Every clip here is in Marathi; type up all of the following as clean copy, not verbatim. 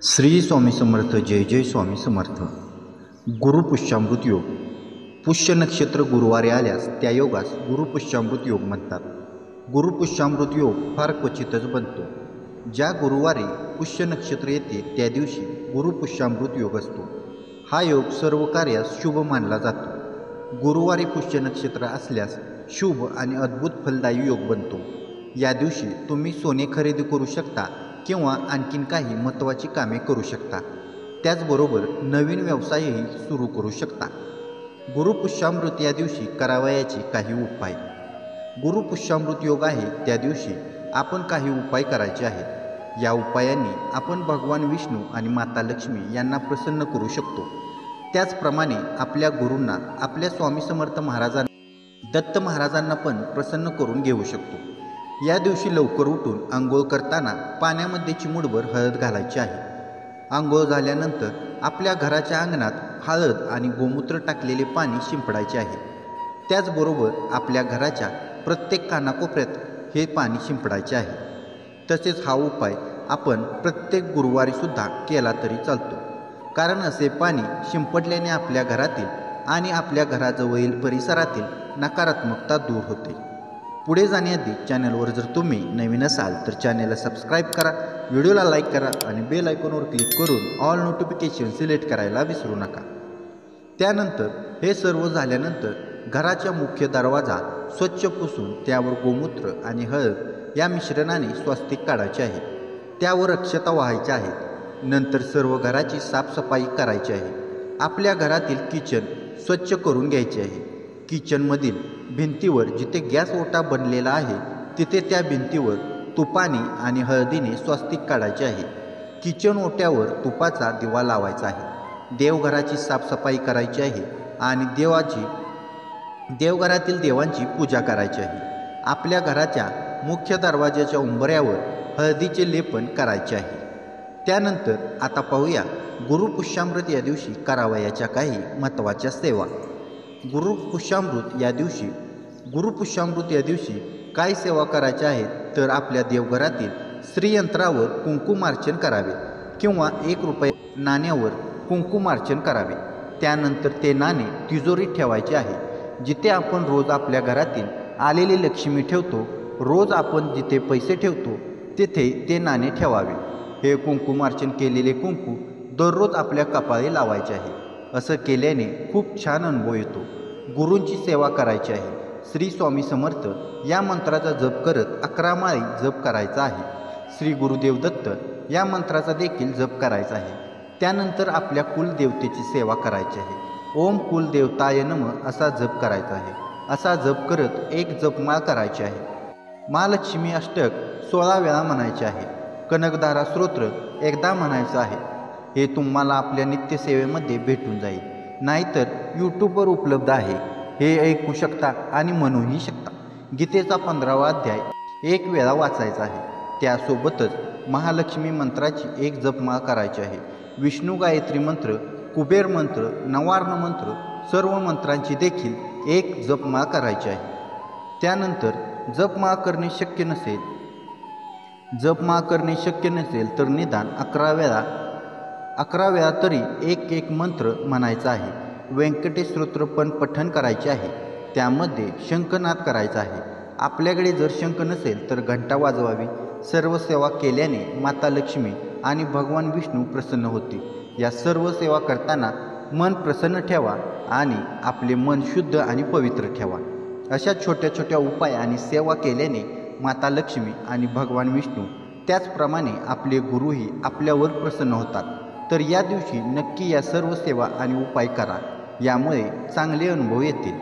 श्री स्वामी समर्थ. जय जय स्वामी समर्थ. गुरुपुष्यामृत योग. पुष्य नक्षत्र गुरुवारी आल्यास त्या योगास गुरुपुष्यामृत योग म्हणतात. गुरुपुष्यामृत योग फार क्वचितच बनतो. ज्या गुरुवारी पुष्य नक्षत्र येते त्या दिवशी गुरुपुष्यामृत योग असतो. हा योग सर्व कार्यास शुभ मानला जातो. गुरुवारी पुष्य नक्षत्र असल्यास शुभ आणि अद्भुत फलदायी योग बनतो. या दिवशी तुम्ही सोने खरेदी करू शकता किंवा आणखीन काही महत्त्वाची कामे करू शकता. त्याचबरोबर नवीन व्यवसायही सुरू करू शकता. गुरुपुष्यामृत या दिवशी करावयाचे काही उपाय. गुरुपुष्यामृत योग आहे त्या दिवशी आपण काही उपाय करायचे आहेत. या उपायांनी आपण भगवान विष्णू आणि माता लक्ष्मी यांना प्रसन्न करू शकतो. त्याचप्रमाणे आपल्या गुरूंना, आपल्या स्वामी समर्थ महाराजांना, दत्त महाराजांना पण प्रसन्न करून घेऊ शकतो. या दिवशी लवकर उठून आंघोळ करताना पाण्यामध्ये चिमूटभर हळद घालायची आहे. आंघोळ झाल्यानंतर आपल्या घराच्या अंगणात हळद आणि गोमूत्र टाकलेले पाणी शिंपडायचे आहे. त्याचबरोबर आपल्या घराच्या प्रत्येक कानाकोपऱ्यात हे पाणी शिंपडायचे आहे. तसेच हा उपाय आपण प्रत्येक गुरुवारीसुद्धा केला तरी चालतो. कारण असे पाणी शिंपडल्याने आपल्या घरातील आणि आपल्या घराजवळील परिसरातील नकारात्मकता दूर होते. पुढे जाण्याआधी चॅनलवर जर तुम्ही नवीन असाल तर चॅनलला सबस्क्राईब करा, व्हिडिओला लाईक करा आणि बेल आयकॉनवर क्लिक करून ऑल नोटिफिकेशन सिलेक्ट करायला विसरू नका. त्यानंतर हे सर्व झाल्यानंतर घराच्या मुख्य दरवाजा स्वच्छ पुसून त्यावर गोमूत्र आणि हळद या मिश्रणाने स्वस्तिक काढायचे आहे. त्यावर अक्षता वाहायच्या आहेत. नंतर सर्व घराची साफसफाई करायची आहे. आपल्या घरातील किचन स्वच्छ करून घ्यायचे आहे. किचनमधील भिंतीवर जिथे गॅस ओटा बनलेला आहे तिथे त्या भिंतीवर तुपाने आणि हळदीने स्वस्तिक काढायचे आहे. किचन ओट्यावर तुपाचा दिवा लावायचा आहे. देवघराची साफसफाई करायची आहे आणि देवघरातील देवांची पूजा करायची आहे. आपल्या घराच्या मुख्य दरवाजाच्या उंबऱ्यावर हळदीचे लेपन करायचे आहे. त्यानंतर आता पाहूया गुरुपुष्यामृत या दिवशी करावयाच्या काही महत्त्वाच्या सेवा. गुरुपुष्यामृत या दिवशी काय सेवा करायच्या आहेत तर आपल्या देवघरातील श्रीयंत्रावर कुंकुमार्चन करावे किंवा 1 रुपये नाण्यावर कुंकुमार्चन करावे. त्यानंतर ते नाणे तिजोरीत ठेवायचे आहे. जिथे आपण रोज आपल्या घरातील आलेली लक्ष्मी ठेवतो, रोज आपण जिथे पैसे ठेवतो तिथे ते नाणे ठेवावे. हे कुंकुमार्चन केलेले कुंकू दररोज आपल्या कपाळी लावायचे आहे. असं केल्याने खूप छान अनुभव येतो. गुरूंची सेवा करायची आहे. श्री स्वामी समर्थ या मंत्राचा जप करत 11 माळी जप करायचा आहे. श्री गुरुदेव दत्त या मंत्राचा देखील जप करायचा आहे. त्यानंतर आपल्या कुलदेवतेची सेवा करायची आहे. ओम कुलदेवताय नमः असा जप करायचा आहे. असा जप करत एक जपमाळ करायची आहे. महालक्ष्मी अष्टक 16 वेळा म्हणायचे आहे. कनकधारा स्तोत्र एकदा म्हणायचं आहे. हे तुम्हाला आपल्या नित्यसेवेमध्ये भेटून जाईल. नाहीतर यूट्यूबवर उपलब्ध आहे, हे ऐकू शकता आणि म्हणूही शकता. गीतेचा 15वा अध्याय 1 वेळा वाचायचा आहे. त्यासोबतच महालक्ष्मी मंत्राची एक जपमाळ करायची आहे. विष्णू गायत्री मंत्र, कुबेर मंत्र, नवार्ण मंत्र सर्व मंत्रांची देखील एक जपमाळ करायची आहे. त्यानंतर जपमाळ करणे शक्य नसेल तर निदान 11 वेळा तरी एक मंत्र म्हणायचा आहे. व्यंकटेश स्तोत्र पण पठण करायचे आहे. त्यामध्ये शंखनाद करायचा आहे. आपल्याकडे जर शंख नसेल तर घंटा वाजवावी. सर्व सेवा केल्याने माता लक्ष्मी आणि भगवान विष्णू प्रसन्न होते. या सर्व सेवा करताना मन प्रसन्न ठेवा आणि आपले मन शुद्ध आणि पवित्र ठेवा. अशा छोट्या छोट्या उपाय आणि सेवा केल्याने माता लक्ष्मी आणि भगवान विष्णू त्याचप्रमाणे आपले गुरुही आपल्यावर प्रसन्न होतात. तर या दिवशी नक्की या सर्व सेवा आणि उपाय करा. यामुळे चांगले अनुभव येतील.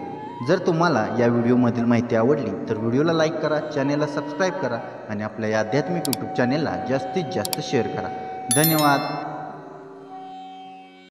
जर तुम्हाला या व्हिडिओमधील माहिती आवडली तर व्हिडिओला लाईक करा, चॅनेलला सबस्क्राईब करा आणि आपल्या या आध्यात्मिक यूट्यूब चॅनेलला जास्तीत जास्त शेअर करा. धन्यवाद.